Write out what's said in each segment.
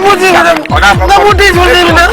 বুঝিবি না না বুঝিস বুঝিবি না না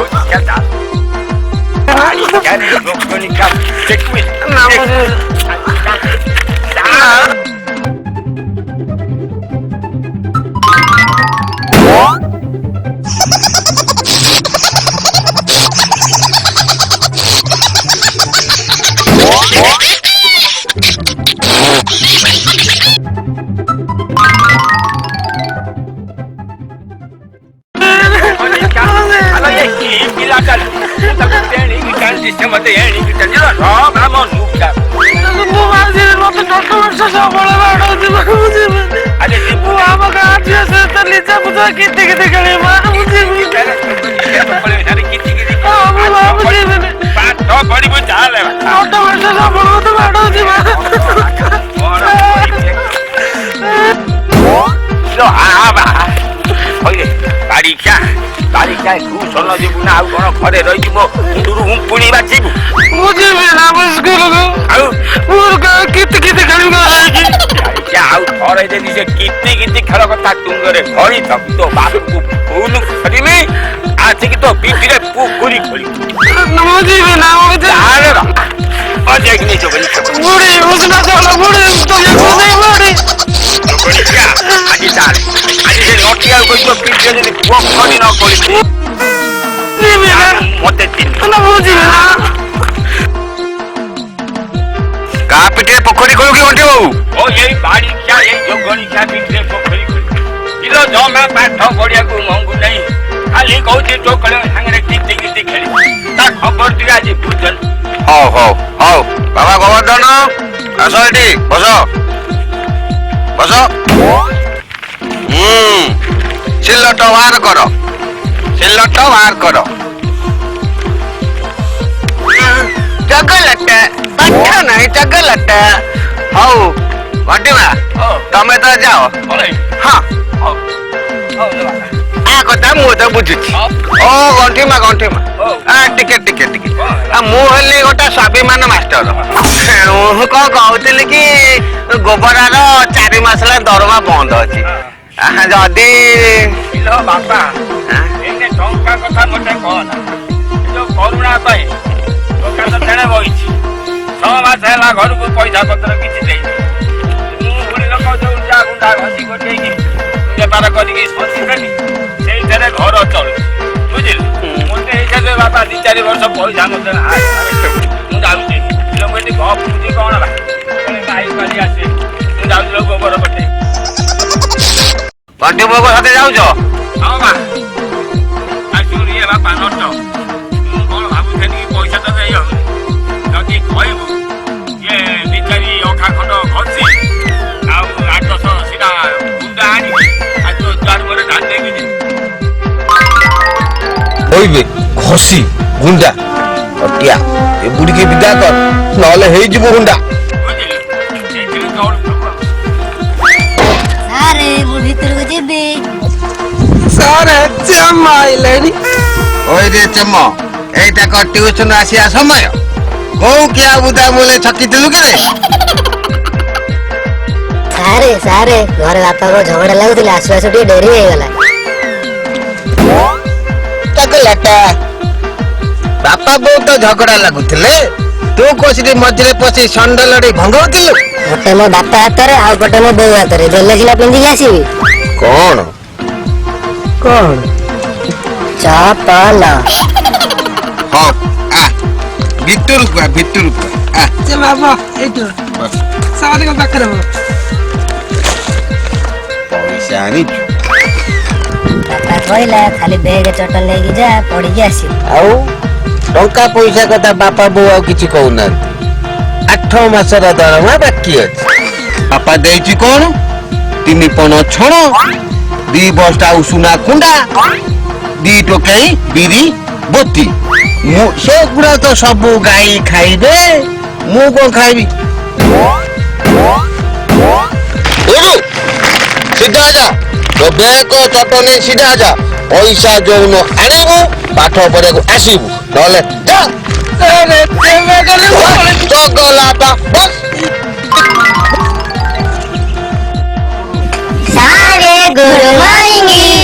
ଯିବୁ ନା ଆଉ କଣ ଘରେ ରହିଯିବ ମୁଣ୍ଡରୁ ପୁଣି ବାଛିବୁ ବୁଝିବି ନା ଆଉ ଥରେ ଯଦି ସେ କିତି ଖେଳ କଥା ତୁଙ୍ଗରେ ଧରିଥବୁ ତୋ ବାପକୁ ଫୁଲ କରିମି ଆସିକି ତୋ ପିଠିରେ ପୁକୁରି ଖୋଳି ବୁଝିବି ନା ଅଜେକ୍ ନେଇଛ ଆଜି ତାର ଆଜି ସେ ନଟିଆ କହିବ ପିଠିରେ ଯଦି ପୁଅ ଖୋଲି ନ କରିବୁ ମତେ କା ପିଠିରେ ପୋଖରୀ ଖୋଲୁ କି ମଣ୍ଟି ବାବୁ ଓ ଏଇ ବାଡ଼ିକ୍ଷା ଏଇ ଜଙ୍ଗଳିକ୍ଷା ପିଠିରେ ପୋଖରୀ ଖୋଲୁ ଜମା ପାଠ ପଢିବାକୁ ମଙ୍ଗୁ ନାହିଁ ଖାଲି କହୁଛି ଟୋକଳ ସାଙ୍ଗରେ କିତି ଖେଳି ତା ଖବର ଟିକେ ଆଜି ବୁଝ ହଉ ହଉ ହଉ ବାବା ଗୋବର୍ଦ୍ଧନ ଆସ ଏଠି ବସ ସିଲଟ ବାହାର କର ଚଗଲଟ ପାଠ ନାହିଁ ଚଗଲଟ ହଉ ଘଟିମା ତମେ ତ ଯାଅ ହଁ କଥା ମୁଁ ତ ବୁଝୁଛି ଓ ଗଣ୍ଠିମା ଟିକେ ମୁଁ ହେଲି ଗୋଟେ ସ୍ୱାଭିମାନ ମାଷ୍ଟର ମୁଁ କଣ କହୁଥିଲି କି ଗୋବରାର 4 ମାସ ହେଲା ଦରମା ବନ୍ଦ ଅଛି ଯଦି ବାପା ଟଙ୍କା କଥା ମତେ କହନା ଯୋଉ କରୁଣା ପାଇଁ ଦୋକାନ ତେଣେ ବଇଛି 6 ମାସ ହେଲା ଘରକୁ ପଇସା ପତ୍ର କିଛି ଦେଇନି ମୁଁ ବୁଢୀ ଲୋକ ଯୋଉ ଗୁଣ୍ଡା ଘଷି ଗୋଟେଇକି ବେପାର କରିକି ବସିଥିଲି ସେଇଥିରେ ଘର ଚଳୁଛି ବୁଝିଲୁ ମତେ ଏଇଠାରେ ବାପା 2-4 ବର୍ଷ ପଇସା ମତେ ମୁଁ ଯାଉଛି ଏଠି ଗପୁଛି କଣ ଗାଈ ପାଳି ଆସେ ମୁଁ ଯାଉଛି ଗୋବର ପଟେ ଘଣ୍ଟି ବୋଗ ସାଥେ ଯାଉଛ ହଁ ମା ବାପା ନଷ୍ଟ ମୁଁ କଣ ଭାବୁଥିଲି କି ପଇସା ତ ଦେଇ ହଉନି ଯଦି କହିବୁ ଇଏ ଭିକାରୀ ଅଖା ଖଣ୍ଡ ଘଷି ଆଉ 800 ସିଧା ଗୁଣ୍ଡା ଆଣିବି ଆଉ ତୋ ଦ୍ୱାର ପରେ କାନ୍ଦେବି କହିବେ ଘଷି ଗୁଣ୍ଡା ଅଟିଆ ଏ ବୁଢୀକି ବିଦା କର ନହେଲେ ହେଇଯିବ ଗୁଣ୍ଡା ସାରେ ମୁଁ ଭିତରକୁ ଯିବି ସାରେ ଚମାଇଲେଣି ওই রে চম এইটা কর টিউশন আসিয়া সময় কোউ কিয়া বুদা বলে ছকিতিলু কেরে সারে ঘরে বাপা কো ঝগড়া লাগুଥିଲା আসু আসু ଟିକେ ଡେରି ହେଇଗଲା চকলেটা বাপা বউ তো ঝগড়া লাগুଥିଲେ তু কোসিটি মধ্যে পছি সন্ডলড়ি ভঙ্গউতিলু ଗୋଟେ ମୋ ବାପା ହାତରେ ଆଉ ଗୋଟେ ମୋ ବୋଉ ହାତରେ ଦେଲେ ସିନା ପିନ୍ଧିକି ଆସିବି কোন ଚପଲ হ্যাঁ ভিতরକୁ ସେ ବାବା ଏଇଠୁ ସାରେଙ୍କ ପାଖରେ ପଇସା ଆଣିଛୁ ବାପା କହିଲା ଖାଲି ବେଗ ଚଟଲ ନେଇକି ଯା ପଢିକି ଆସିବୁ ଆଉ ଟଙ୍କା ପଇସା କଥା ବାପା ବୋଉ ଆଉ କିଛି କହୁନାହାନ୍ତି 8 ମାସର ଦରମା ବାକି ଅଛି ବାପା ଦେଇଛି କଣ 3 ପଣ ଛଣ 2 ବସ୍ତା ଉଷୁନା କୁଣ୍ଡା 2 ଟୋକେଇ ବିରି ବୋତି ମୁଁ ସେଗୁଡା ତ ସବୁ ଗାଈ ଖାଇବେ ମୁଁ କଣ ଖାଇବି ସିଧା ଯା ତ ବ୍ୟାଙ୍କ ଚଟନି ସିଧା ଯା ପଇସା ଯୋଉନ ଆଣିବୁ ପାଠ ପଢିବାକୁ ଆସିବୁ ନହେଲେ ଯା ଚଗଲାଟା ବସ୍ ସାରେ ଗୁଡ୍ ମର୍ଣ୍ଣିଂ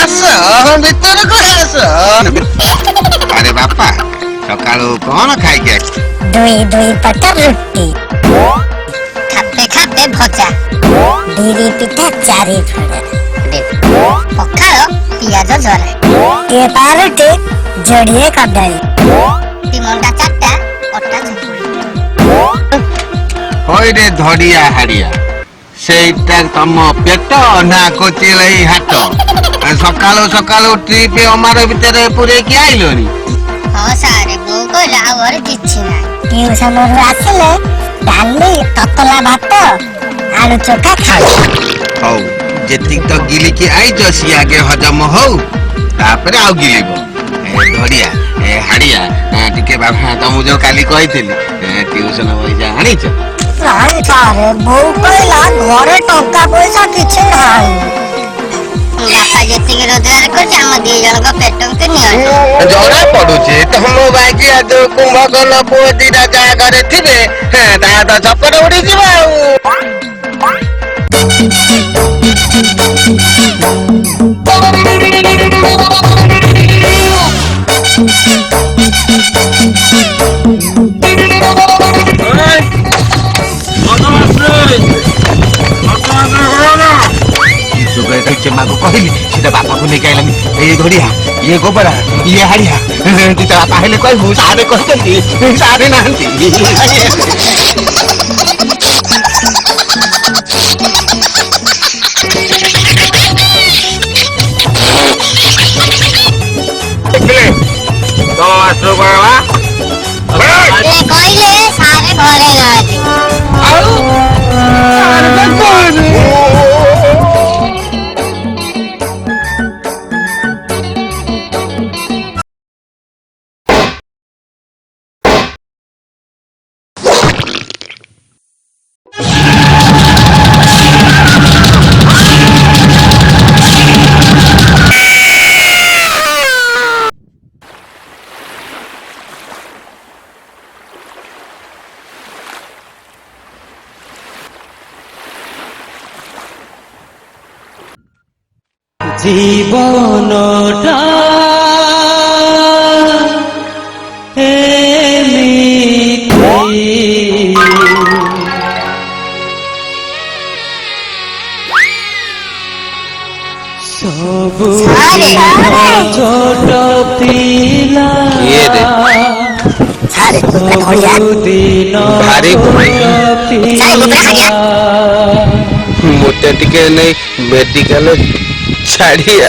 ଆସ ଭିତରକୁ ଆସ। ଆରେ ବାପା ସକାଳୁ କଣ ଖାଇକି ଆସିଛ? ଦୁଇ ପଟ ରୁଟି, ଖାପେ ଭଜା, ବିରି ପିଠା 4 ଫଡ଼ା, ପଖାଳ ପିଆଜ ଝରା, ଟିଏ ପାରୁଟି, ଯୋଡ଼ିଏ କଦଳୀ, 3 ମଣ୍ଡା 4ଟା ଅଟା ଚକୁଳି। ହଇରେ ଧଡ଼ିଆ ହାଡ଼ିଆ, ସେଇଟା ତମ ପେଟ ନା କୋଚିଳେଇ ହାଟ? ସକାଳୁ ସକାଳୁ ଟ୍ରିପ ଅମାର ଭିତରେ ପୁରେଇକି ଆଇଲଣି? ହଁ ସାର୍, ବୋଉ କହିଲା ଆଉ ଘରେ କିଛି ନାହିଁ। ଟିଉସନରୁ ଆସିଲେ ଡାଲି, ତତଲା ଭାତ, ଆଳୁ ଚୋଖା ଖାଉ। ହଉ ଯେତିକି ତ ଗିଲିକି ଆଇଛ ସିଏ ଆଗେ ହଜମ ହଉ, ତାପରେ ଆଉ ଗିଲିବ। ଧଡ଼ିଆ ହାଡ଼ିଆ, ଟିକେ ବାପା ତମକୁ ଯୋଉ କାଲି କହିଥିଲି ଟିଉସନ ପଇସା ଆଣିଛ? ନାଇଁ ସାର୍, ବୋଉ କହିଲା ଘରେ ଟଙ୍କା ପଇସା କିଛି ନାହିଁ। ବାପା ଯେତିକି ରୋଜଗାର କରୁଛି ଆମ 2 ଜଣଙ୍କ ପେଟକୁ ନିଅଣ୍ଟ। ଜଣା ପଡୁଛି ତମ ବାଗିଆ ଯୋଉ କୁମ୍ଭକର୍ଣ୍ଣ ପୁଅ 2ଟା ଯାହା ଘରେ ଥିବେ ତା ତ ଚପଟ ଉଡିଯିବ ଆଉ। ମାକୁ କହିଲି ସେଟା ବାପାକୁ ନେଇକି ଆଇଲାନି। ଏଇ ଧଡ଼ିଆ, ଇଏ ଗୋବରା, ଇଏ ହାଡ଼ିଆ, ତା ବାପା ହେଲେ କହିବୁ ସାରେ କହିଛନ୍ତି, ସାରେ ନାହାନ୍ତି। କହିଲେ ସାରେ ଘରେ ନାହାନ୍ତି। জীবনটা এমনিতে সবু ছোট পিলা ସବୁଦିନ ମୋତେ ଟିକେ ନେଇ ମେଡିକାଲ ଛାଡ଼ିଆ।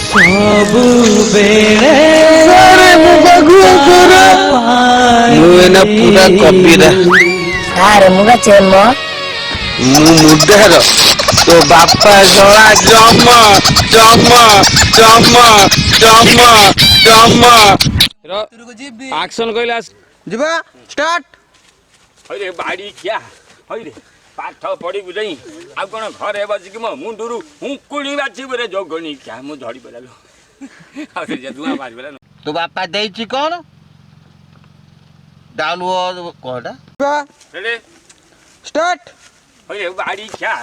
ମୁଁ ଏନା ପୁରା କବିରା। ମୁଁ ମୁଣ୍ଡାର, ତୋ ବାପା ଜଳା ଜମ ଜମ ଜମ ଜମ ଜମ। ଆକ୍ସନ କହିଲେ ଯିବା ଷ୍ଟାର୍ଟ। ହଇରେ ବାଡ଼ି ଖିଆ, ହଇରେ ପାଠ ପଢ଼ିବୁ ଯାଇ ଆଉ କ'ଣ ଘରେ ବସିକି ମୋ ମୁଣ୍ଡରୁ ଉଙ୍କୁଣି ବାଛିବୁ ରେ ଯୋଗଣି ଖିଆ। ମୁଁ ଝଡ଼ି ପଡ଼ିଲା ଆଉ ସେ ଧୂଆଁ ମାରିଦେଲା। ତୋ ବାପା ଦେଇଛି କ'ଣ? ଡାଉନ କଣଟା ଷ୍ଟାର୍ଟ। ହଇରେ ବାଡ଼ି ଖିଆ,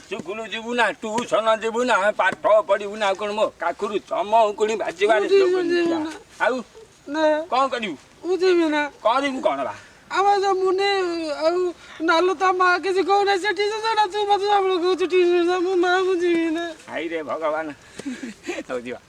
ସ୍କୁଲ ଯିବୁ ନା, ଟ୍ୟୁସନ ଯିବୁ ନା, ପାଠ ପଢ଼ିବୁ ନା, ଆଉ କ'ଣ ମୋ କାଖରୁ ଚମ ଉଙ୍କୁଣି ବାଛିବାରେ ଆଉ କ'ଣ କରିବୁ? କରିବୁ କ'ଣ ବା? আমার যে মনে নালো তা মা কিছু কৌ না সে টিউশন না তুই মতো আমরা কৌছু টিউশন মা বুঝিবি না। আইরে ভগবান। হଉ ଯିବା।